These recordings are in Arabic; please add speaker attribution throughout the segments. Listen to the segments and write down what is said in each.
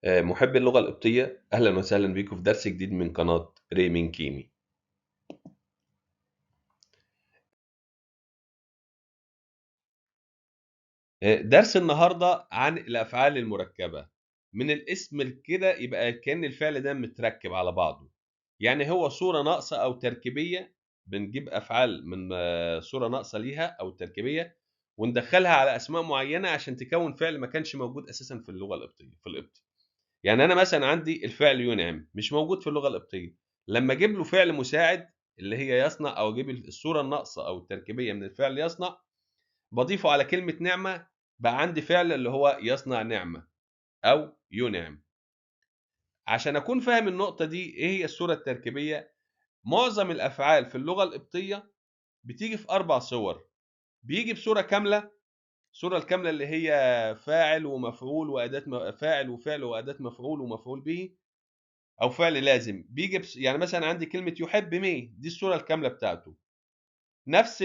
Speaker 1: محبي اللغة القبطية، أهلا وسهلا بيكم في درس جديد من قناة ريمين كيمي. درس النهاردة عن الأفعال المركبة. من الاسم كده يبقى كأن الفعل ده متركب على بعضه، يعني هو صورة ناقصة أو تركيبية. بنجيب أفعال من صورة ناقصة ليها أو تركيبية وندخلها على أسماء معينة عشان تكون فعل ما كانش موجود أساسا في اللغة القبطية في القبطي. يعني أنا مثلًا عندي الفعل ينعم مش موجود في اللغة القبطية، لمّا أجيب له فعل مساعد اللي هي يصنع أو أجيب الصورة الناقصة أو التركيبية من الفعل يصنع، باضيفه على كلمة نعمة، بقى عندي فعل اللي هو يصنع نعمة أو ينعم. عشان أكون فاهم النقطة دي إيه هي الصورة التركيبية، معظم الأفعال في اللغة القبطية بتيجي في 4 صور، بييجي بصورة كاملة. الصورة الكاملة اللي هي فاعل ومفعول وأداة فاعل وفعل وأداة مفعول ومفعول به، أو فعل لازم بيجي يعني مثلًا عندي كلمة يحب مي دي الصورة الكاملة بتاعته، نفس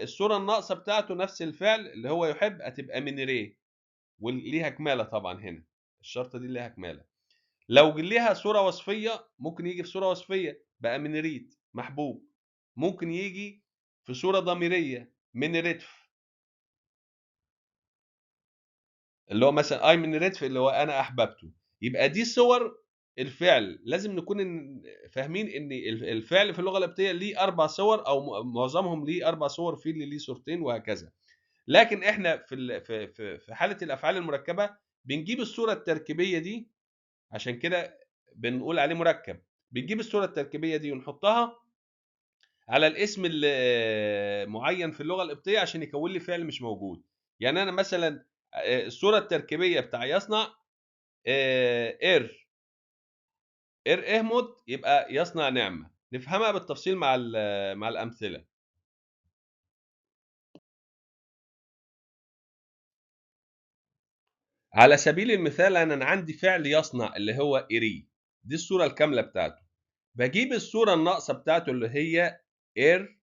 Speaker 1: الصورة الناقصة بتاعته نفس الفعل اللي هو يحب هتبقى من ري وليها كمالة طبعًا هنا، الشرطة دي ليها كمالة. لو ليها صورة وصفية ممكن ييجي في صورة وصفية بقى من ريت محبوب، ممكن ييجي في صورة ضميرية من رتف، اللي هو مثلًا من رتف اللي هو أنا أحببته. يبقى دي صور الفعل، لازم نكون فاهمين إن الفعل في اللغة القبطية ليه 4 صور أو معظمهم ليه 4 صور، في اللي ليه صورتين وهكذا. لكن إحنا في حالة الأفعال المركبة بنجيب الصورة التركيبية دي، عشان كده بنقول عليه مركب. بنجيب الصورة التركيبية دي ونحطها على الاسم معين في اللغة القبطية عشان يكون لي فعل مش موجود. يعني أنا مثلًا الصورة التركيبية بتاع يصنع إر إهمد يبقى يصنع نعمة. نفهمها بالتفصيل مع الأمثلة. على سبيل المثال أنا عندي فعل يصنع اللي هو إري، دي الصورة الكاملة بتاعته. باجيب الصورة الناقصة بتاعته اللي هي إر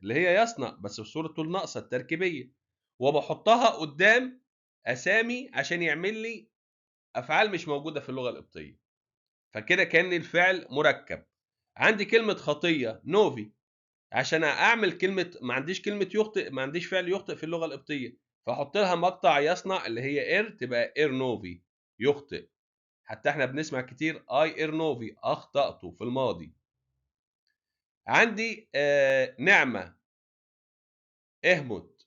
Speaker 1: اللي هي يصنع بس بصورته الناقصة التركيبية، وباحطها قدام أسامي عشان يعمل لي أفعال مش موجودة في اللغة القبطية. فكده كأن الفعل مركب. عندي كلمة خطية نوفي، عشان أعمل كلمة ما عنديش كلمة يخطئ، ما عنديش فعل يخطئ في اللغة القبطية، فأحط لها مقطع يصنع اللي هي إر تبقى إر نوفي يخطئ. حتى إحنا بنسمع كتير إر نوفي أخطأت في الماضي. عندي نعمة اهمت،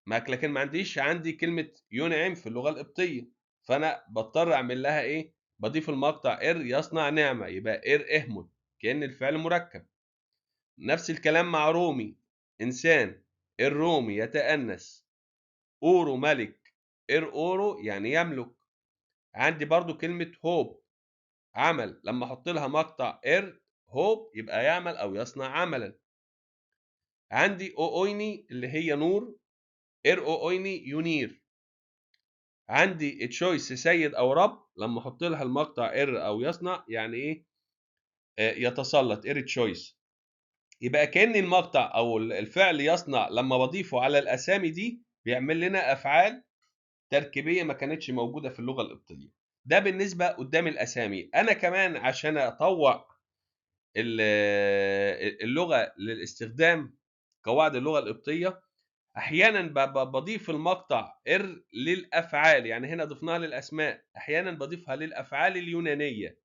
Speaker 1: لكن ما عندي كلمة ينعم في اللغة القبطية، فأنا باضطر أعمل لها إيه؟ باضيف المقطع إر يصنع نعمة يبقى إر اهمت كأن الفعل مركب. نفس الكلام مع رومي إنسان، الرومي يتأنس. أورو ملك، أورو يعني يملك. عندي برضو كلمة هوب عمل، لما أحط لها مقطع هوب يبقى يعمل أو يصنع عملا. عندي أويني اللي هي نور، أويني ينير. عندي تشويس سيد أو رب، لما أحط لها المقطع أو يصنع يعني إيه؟ يتسلط تشويس. يبقى كأن المقطع أو الفعل يصنع لما بضيفه على الأسامي دي بيعمل لنا أفعال تركيبية ما كانتش موجودة في اللغة القبطية. ده بالنسبة قدام الأسامي. أنا كمان عشان أطوع اللغة للاستخدام قواعد اللغة القبطية، أحيانا بضيف المقطع للأفعال، يعني هنا ضفناها للأسماء، أحيانا بضيفها للأفعال اليونانية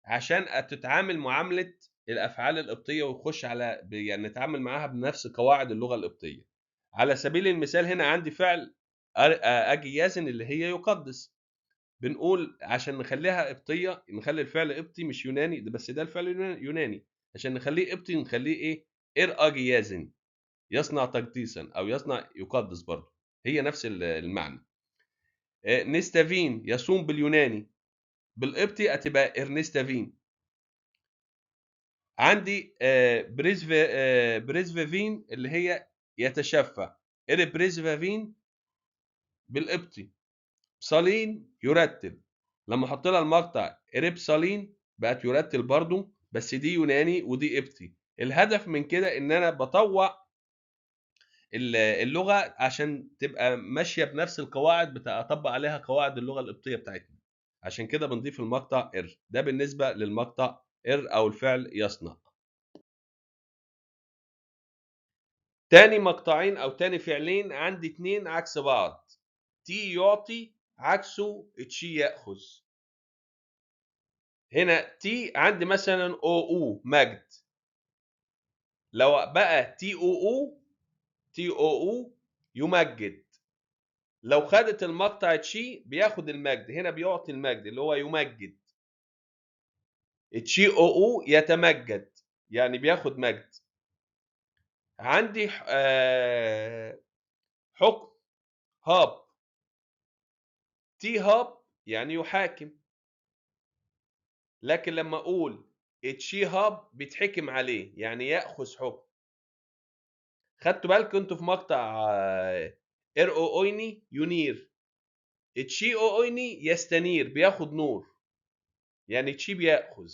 Speaker 1: عشان تتعامل معاملة الأفعال القبطية ويخش على يعني نتعامل معاها بنفس قواعد اللغة القبطية. على سبيل المثال هنا عندي فعل أجي يزن اللي هي يقدس. بنقول عشان نخليها قبطية نخلي الفعل قبطي مش يوناني، بس ده الفعل يوناني، عشان نخليه قبطي نخليه إيه؟ أجي يزن يصنع تقديسا أو يصنع يقدس، برضه هي نفس المعنى. نستافين يصوم باليوناني، بالقبطي هتبقى إرنستافين. عندي بريزفافين اللي هي يتشفع، بريزفافين بالقبطي. بصالين يرتل، لما احط لها المقطع بصالين بقت يرتل برضو، بس دي يوناني ودي قبطي. الهدف من كده ان انا بطوع اللغه عشان تبقى ماشيه بنفس القواعد، اطبق عليها قواعد اللغه القبطيه بتاعتنا. عشان كده بنضيف المقطع ار. ده بالنسبة للمقطع ار أو الفعل يصنع. تاني مقطعين أو تاني فعلين عندي اتنين عكس بعض. تي يعطي عكسه تشي يأخذ. هنا تي عندي مثلا او مجد. لو بقى تي او يمجد. لو خدت المقطع تشي بياخد المجد. هنا بيعطي المجد اللي هو يمجد. تشي او يتمجد يعني بياخد مجد. عندي حكم هاب. تي هاب يعني يحاكم. لكن لما اقول تشي هاب بيتحكم عليه يعني ياخذ حكم. خدتوا بالكم انتوا في مقطع ار او اويني ينير. تشي او اويني يستنير بياخد نور يعني تشي بياخذ.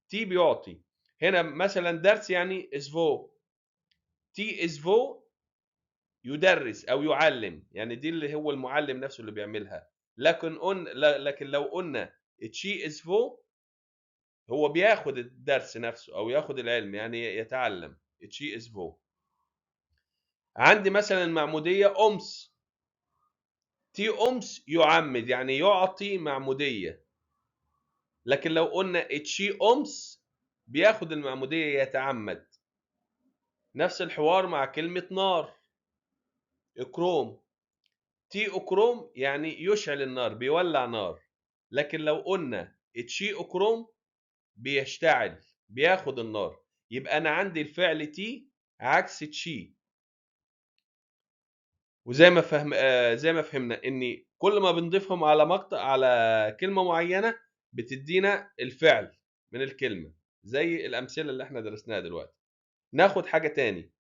Speaker 1: تي بيعطي. هنا مثلا درس يعني اسفو. تي اسفو يدرس او يعلم يعني دي اللي هو المعلم نفسه اللي بيعملها. لكن لو قلنا تشي اسفو هو بياخد الدرس نفسه او ياخد العلم يعني يتعلم. تشي اسفو. عندي مثلا المعمودية أمس. تي أمس يعمد يعني يعطي معمودية. لكن لو قلنا تشي أمس بياخد المعمودية يتعمد. نفس الحوار مع كلمة نار. إكروم. تي أكروم يعني يشعل النار بيولع نار. لكن لو قلنا تشي أكروم بيشتعل بياخد النار. يبقى أنا عندي الفعل تي عكس تشي. وزي ما زي ما فهمنا ان كل ما بنضيفهم على مقطع على كلمه معينه بتدينا الفعل من الكلمه زي الامثله اللي احنا درسناها دلوقتي. ناخد حاجه تاني.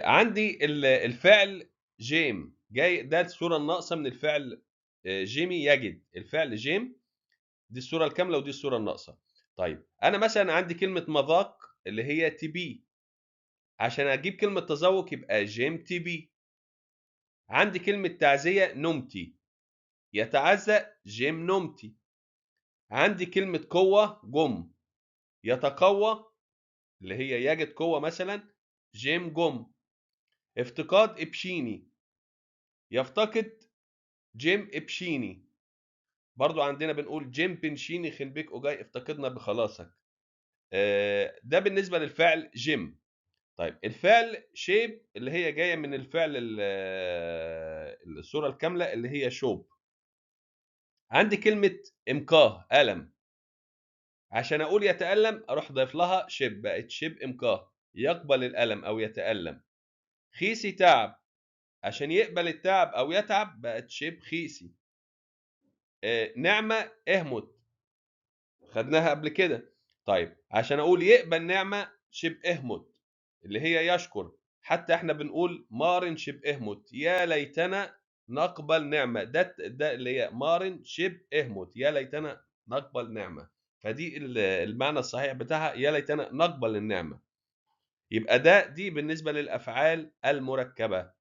Speaker 1: عندي الفعل جيم جاي. ده الصوره الناقصه من الفعل جيمي يجد. الفعل جيم دي الصوره الكامله ودي الصوره الناقصه. طيب انا مثلا عندي كلمه مذاق اللي هي تي بي. عشان اجيب كلمه تذوق يبقى جيم تي بي. عندي كلمه تعزيه نمتي. يتعزى جيم نومتي. عندي كلمة قوة جم. يتقوى اللي هي يجد قوة مثلا جيم جم. افتقاد ابشيني. يفتقد جيم ابشيني. برضو عندنا بنقول جيم بنشيني خنبيك اوجاي افتقدنا بخلاصك. ده بالنسبة للفعل جيم. طيب الفعل شيب اللي هي جاية من الفعل الصورة الكاملة اللي هي شوب. عندي كلمة امكاه ألم. عشان اقول يتألم اروح ضيف لها شب. بقت شب امكاه يقبل الألم او يتألم. خيسي تعب. عشان يقبل التعب او يتعب بقت شب خيسي. نعمة اهمت. خدناها قبل كده. طيب عشان اقول يقبل نعمة شب اهمت اللي هي يشكر. حتى احنا بنقول مارن شب اهمت يا ليتنا نقبل نعمة. ده اللي هي مارن شب اهمت يا ليتنا نقبل نعمة. فدي المعنى الصحيح بتاعها يا ليتنا نقبل النعمة. يبقى دي بالنسبة للأفعال المركبة.